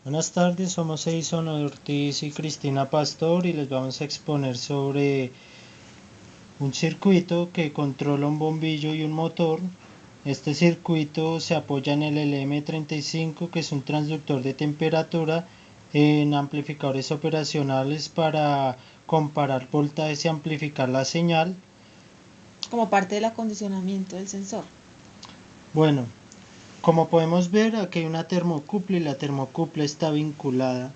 Buenas tardes, somos Edison Ortiz y Cristina Pastor y les vamos a exponer sobre un circuito que controla un bombillo y un motor. Este circuito se apoya en el LM35, que es un transductor de temperatura, en amplificadores operacionales para comparar voltajes y amplificar la señal. Como parte del acondicionamiento del sensor. Bueno, como podemos ver, aquí hay una termocupla y la termocupla está vinculada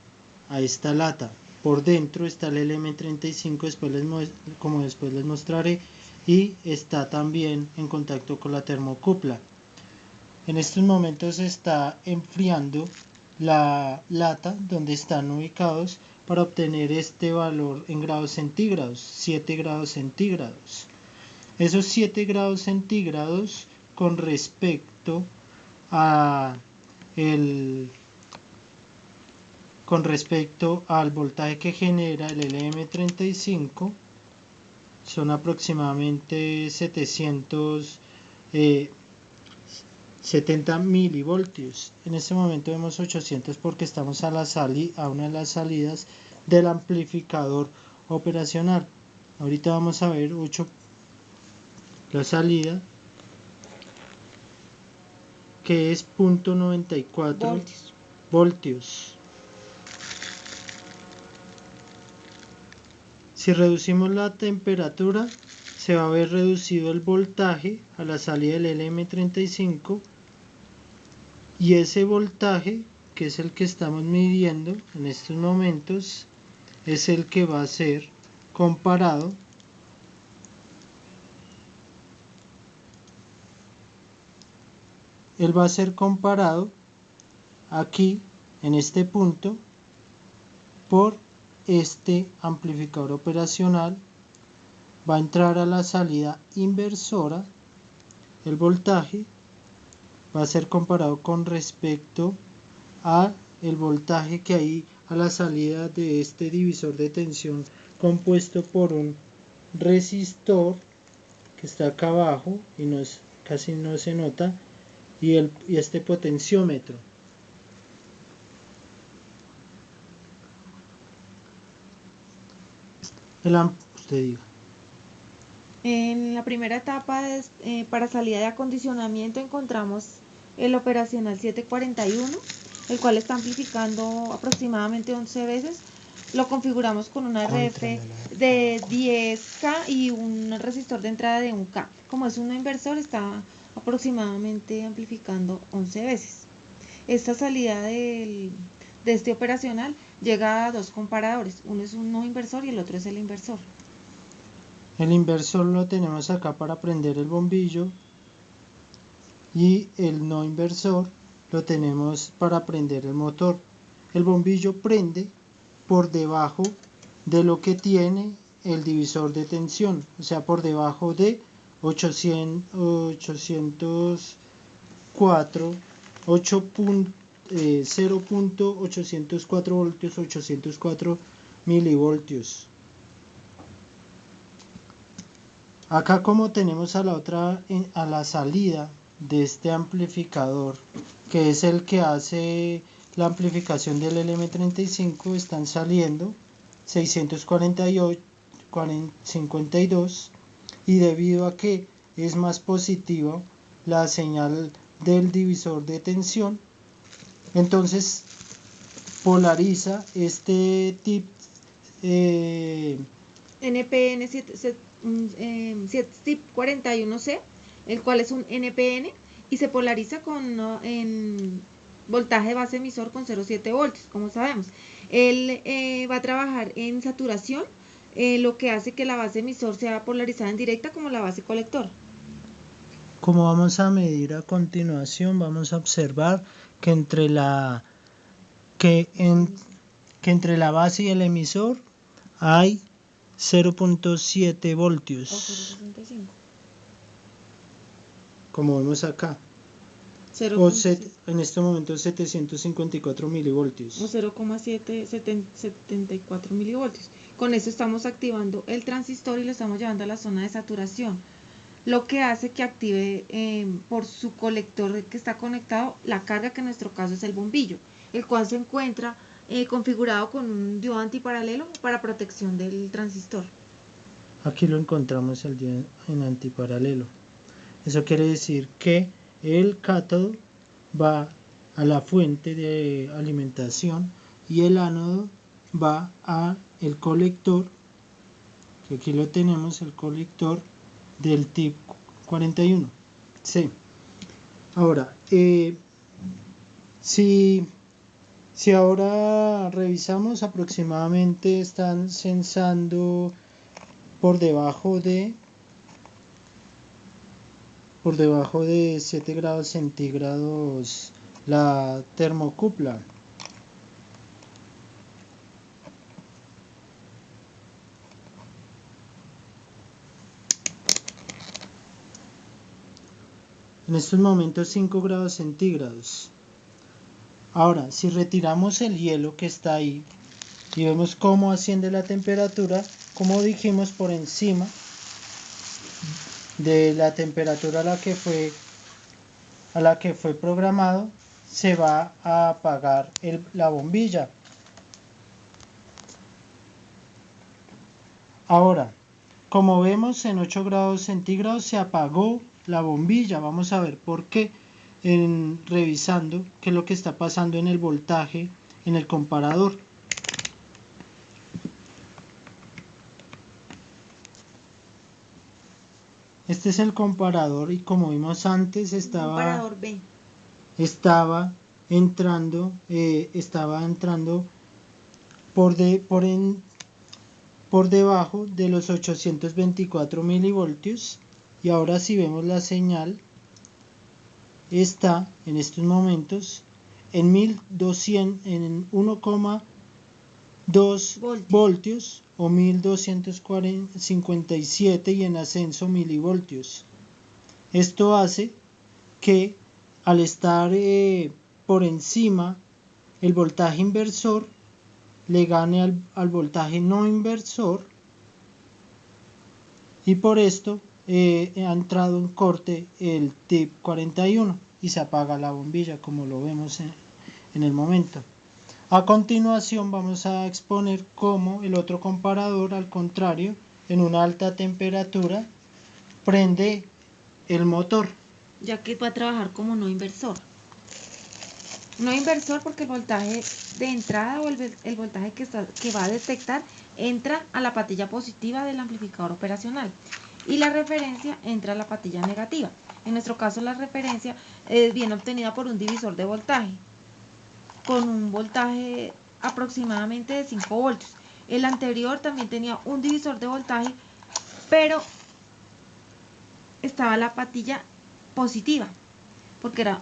a esta lata. Por dentro está el LM35, como después les mostraré, y está también en contacto con la termocupla. En estos momentos se está enfriando la lata donde están ubicados para obtener este valor en grados centígrados, 7 grados centígrados. Esos 7 grados centígrados con respecto a con respecto al voltaje que genera el LM35 son aproximadamente 770 milivoltios. En este momento vemos 800 porque estamos a una de las salidas del amplificador operacional. Ahorita vamos a ver la salida, que es 0.94 voltios. Si reducimos la temperatura, se va a ver reducido el voltaje a la salida del LM35, y ese voltaje, que es el que estamos midiendo en estos momentos, es el que va a ser comparado aquí en este punto por este amplificador operacional. Va a entrar a la salida inversora. El voltaje va a ser comparado con respecto a el voltaje que hay a la salida de este divisor de tensión compuesto por un resistor que está acá abajo y casi no se nota, y este potenciómetro. Usted diga. En la primera etapa para salida de acondicionamiento encontramos el operacional 741, el cual está amplificando aproximadamente 11 veces. Lo configuramos con una RF de 10K y un resistor de entrada de 1K. Como es un inversor, está aproximadamente amplificando 11 veces. Esta salida de este operacional llega a dos comparadores. Uno es un no inversor y el otro es el inversor. El inversor lo tenemos acá para prender el bombillo, y el no inversor lo tenemos para prender el motor. El bombillo prende por debajo de lo que tiene el divisor de tensión, o sea, por debajo de 0.804 voltios, 804 milivoltios. Acá, como tenemos a la salida de este amplificador, que es el que hace la amplificación del LM35, están saliendo 648,52, y debido a que es más positiva la señal del divisor de tensión, entonces polariza este tip NPN 41C, el cual es un NPN y se polariza en voltaje base emisor con 0,7 voltios, como sabemos. Él va a trabajar en saturación, lo que hace que la base emisor sea polarizada en directa como la base colector. Como vamos a medir a continuación, vamos a observar que entre la base y el emisor hay 0.7 voltios, como vemos acá, en este momento 754 milivoltios o 0,774 milivoltios. Con eso estamos activando el transistor y lo estamos llevando a la zona de saturación, lo que hace que active por su colector que está conectado la carga, que en nuestro caso es el bombillo. el cual se encuentra configurado con un diodo antiparalelo para protección del transistor. Aquí lo encontramos el diodo en antiparalelo. Eso quiere decir que el cátodo va a la fuente de alimentación y el ánodo va a el colector, que aquí lo tenemos, el colector del TIP 41. Sí. Ahora, si ahora revisamos, aproximadamente están censando por debajo de 7 grados centígrados la termocupla. En estos momentos 5 grados centígrados. Ahora, si retiramos el hielo que está ahí y vemos cómo asciende la temperatura, como dijimos, por encima de la temperatura a la que fue programado, se va a apagar la bombilla. Ahora, como vemos, en 8 grados centígrados se apagó la bombilla. Vamos a ver por qué, revisando qué es lo que está pasando en el voltaje en el comparador. Este es el comparador y como vimos antes estaba entrando por debajo de los 824 milivoltios, y ahora si vemos la señal está en estos momentos en 1,2 voltios o 1257 y en ascenso milivoltios. Esto hace que al estar por encima el voltaje inversor le gane al voltaje no inversor, y por esto ha entrado en corte el TIP 41 y se apaga la bombilla, como lo vemos en el momento. A continuación vamos a exponer cómo el otro comparador, al contrario, en una alta temperatura prende el motor, ya que va a trabajar como no inversor. No inversor porque el voltaje de entrada o el voltaje que va a detectar entra a la patilla positiva del amplificador operacional y la referencia entra a la patilla negativa. En nuestro caso la referencia viene obtenida por un divisor de voltaje con un voltaje aproximadamente de 5 voltios. El anterior también tenía un divisor de voltaje, pero estaba la patilla positiva porque era